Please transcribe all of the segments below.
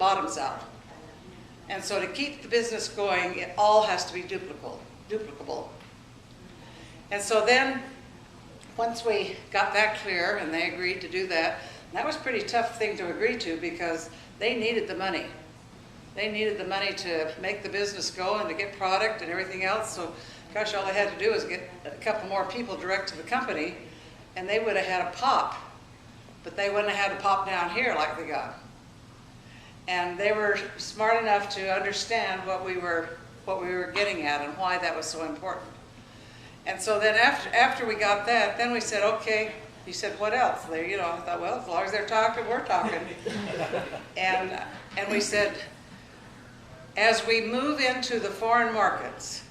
bottoms out. And so to keep the business going, it all has to be duplicable. And so then, once we got that clear and they agreed to do that, that was a pretty tough thing to agree to because they needed the money. They needed the money to make the business go and to get product and everything else. So, gosh, all they had to do was get a couple more people direct to the company and they would have had a pop. But they wouldn't have had a pop down here like they got. And they were smart enough to understand what we were getting at and why that was so important. And so then after we got that, then we said, okay, he said, what else? They, you know, I thought, well, as long as they're talking, we're talking. and we said, as we move into the foreign markets,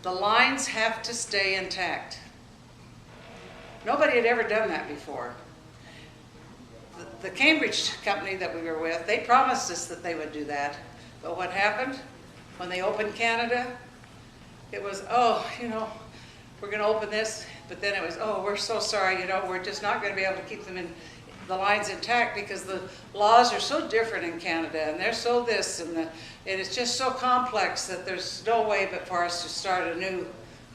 the lines have to stay intact. Nobody had ever done that before. The Cambridge company that we were with, they promised us that they would do that. But what happened? When they opened Canada, it was, oh, you know, we're going to open this. But then it was, oh, we're so sorry, you know, we're just not going to be able to keep them in the lines intact because the laws are so different in Canada and they're so this and it is just so complex that there's no way but for us to start a new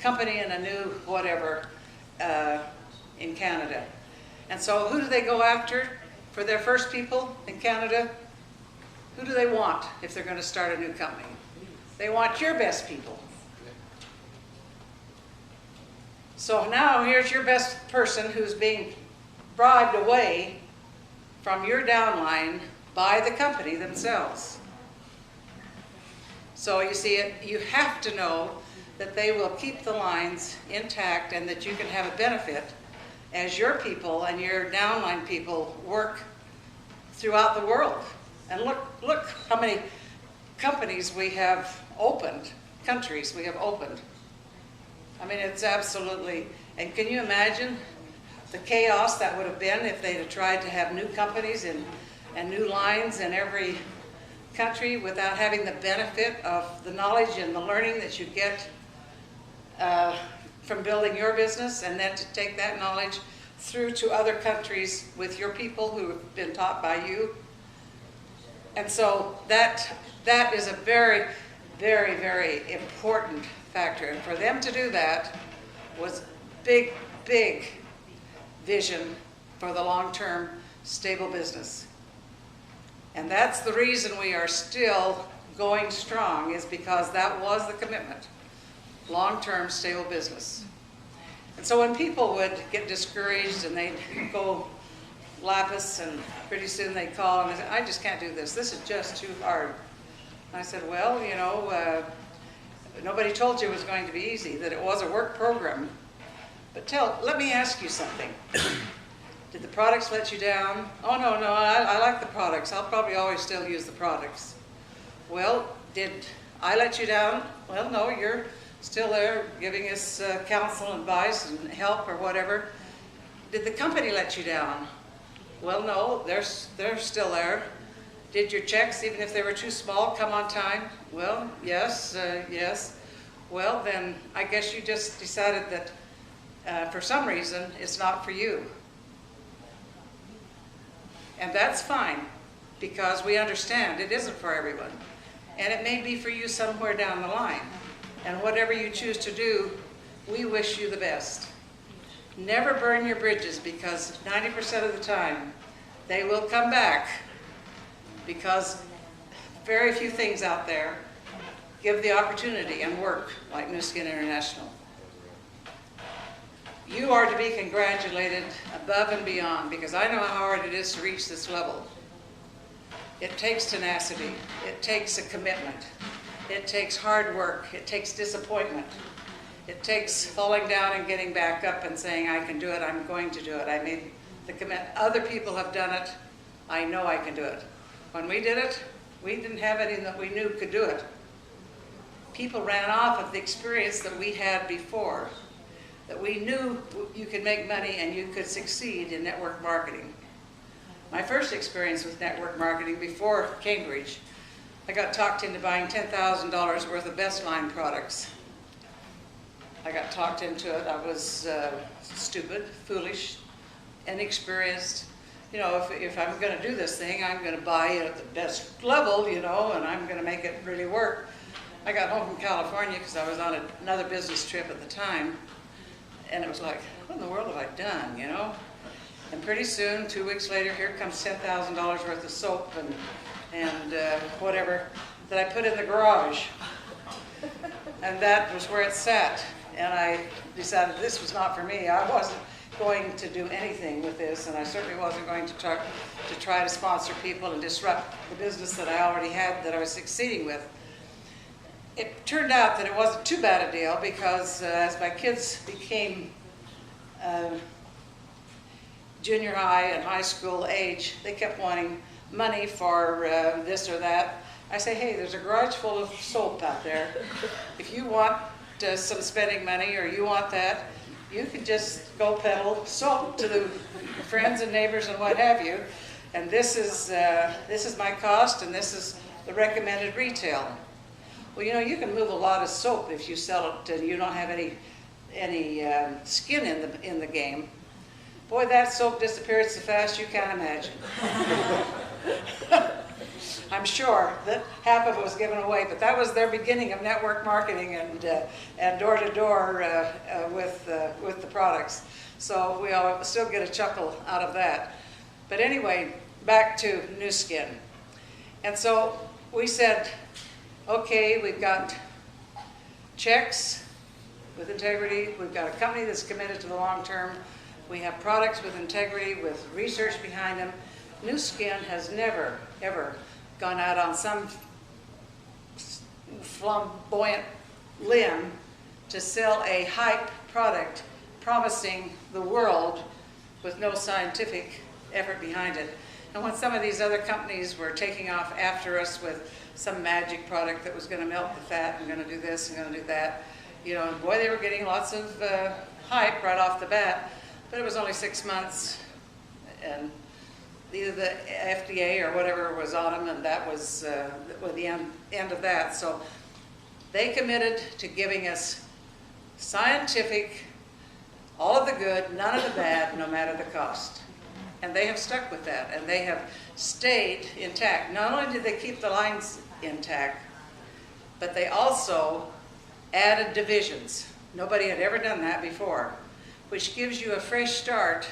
company and a new whatever in Canada. And so who do they go after for their first people in Canada? Who do they want if they're going to start a new company? They want your best people. So now here's your best person who's being bribed away from your downline by the company themselves. So you see, you have to know that they will keep the lines intact and that you can have a benefit as your people and your downline people work throughout the world. And look how many companies we have opened, countries we have opened. I mean, it's absolutely, and can you imagine the chaos that would have been if they'd have tried to have new companies and new lines in every country without having the benefit of the knowledge and the learning that you get from building your business, and then to take that knowledge through to other countries with your people who have been taught by you. And so that is a very, very, very important factor. And for them to do that was big, big vision for the long-term stable business. And that's the reason we are still going strong, is because that was the commitment. Long-term stable business. And so when people would get discouraged and they'd go lapis and pretty soon they'd call and they said, I just can't do this. This is just too hard. And I said, well, you know, nobody told you it was going to be easy, that it was a work program. But let me ask you something. Did the products let you down? Oh, no, I like the products. I'll probably always still use the products. Well, did I let you down? Well, no, you're still there giving us counsel and advice and help or whatever. Did the company let you down? Well, no, they're still there. Did your checks, even if they were too small, come on time? Well, yes, yes. Well, then I guess you just decided that for some reason it's not for you. And that's fine, because we understand it isn't for everyone. And it may be for you somewhere down the line. And whatever you choose to do, we wish you the best. Never burn your bridges, because 90% of the time they will come back, because very few things out there give the opportunity and work like Nu Skin International. You are to be congratulated above and beyond, because I know how hard it is to reach this level. It takes tenacity. It takes a commitment. It takes hard work. It takes disappointment. It takes falling down and getting back up and saying, I can do it, I'm going to do it. I made the commitment. Other people have done it. I know I can do it. When we did it, we didn't have anything that we knew could do it. People ran off of the experience that we had before, that we knew you could make money and you could succeed in network marketing. My first experience with network marketing before Cambridge, I got talked into buying $10,000 worth of Best Line products. I got talked into it. I was stupid, foolish, inexperienced, you know, if I'm going to do this thing, I'm going to buy it at the best level, you know, and I'm going to make it really work. I got home from California because I was on another business trip at the time, and it was like, what in the world have I done, you know? And pretty soon, 2 weeks later, here comes $10,000 worth of soap and whatever that I put in the garage. And that was where it sat. And I decided this was not for me. I wasn't going to do anything with this, and I certainly wasn't going to try to sponsor people and disrupt the business that I already had that I was succeeding with. It turned out that it wasn't too bad a deal because as my kids became junior high and high school age, they kept wanting money for this or that. I say, hey, there's a garage full of soap out there. If you want some spending money or you want that, you can just go peddle soap to the friends and neighbors and what have you. And this is my cost, and this is the recommended retail. Well, you know, you can move a lot of soap if you sell it and you don't have any skin in the game. Boy, that soap disappeared so fast you can't imagine. I'm sure that half of it was given away, but that was their beginning of network marketing and door-to-door with the products. So we all still get a chuckle out of that. But anyway, back to Nu Skin. And so we said, okay, we've got checks with integrity. We've got a company that's committed to the long term. We have products with integrity, with research behind them. Nu Skin has never, ever gone out on some flamboyant limb to sell a hype product promising the world with no scientific effort behind it. And when some of these other companies were taking off after us with some magic product that was going to melt the fat and going to do this and going to do that, you know, and boy, they were getting lots of hype right off the bat, but it was only 6 months, and either the FDA or whatever was on them, and that was the end of that. So they committed to giving us scientific, all of the good, none of the bad, no matter the cost. And they have stuck with that, and they have stayed intact. Not only did they keep the lines intact, but they also added divisions. Nobody had ever done that before, which gives you a fresh start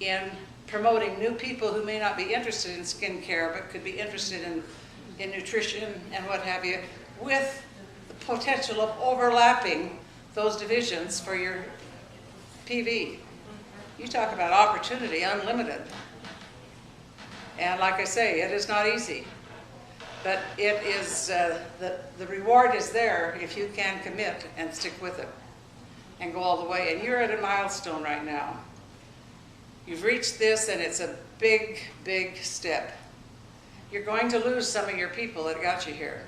in promoting new people who may not be interested in skincare but could be interested in nutrition and what have you, with the potential of overlapping those divisions for your PV. You talk about opportunity, unlimited. And like I say, it is not easy. But it is, the reward is there if you can commit and stick with it and go all the way. And you're at a milestone right now. You've reached this, and it's a big, big step. You're going to lose some of your people that got you here.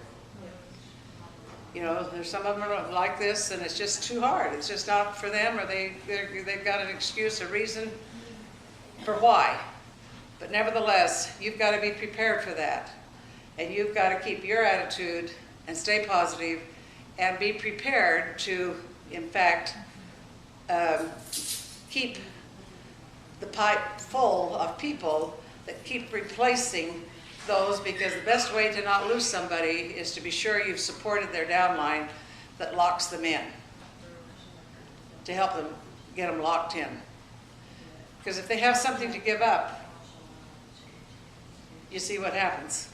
You know, there's some of them are like this, and it's just too hard. It's just not for them, or they've got an excuse, a reason for why. But nevertheless, you've got to be prepared for that. And you've got to keep your attitude and stay positive and be prepared to, in fact, keep the pipe full of people that keep replacing those, because the best way to not lose somebody is to be sure you've supported their downline that locks them in, to help them get them locked in. Because if they have something to give up, you see what happens.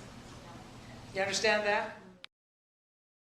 You understand that?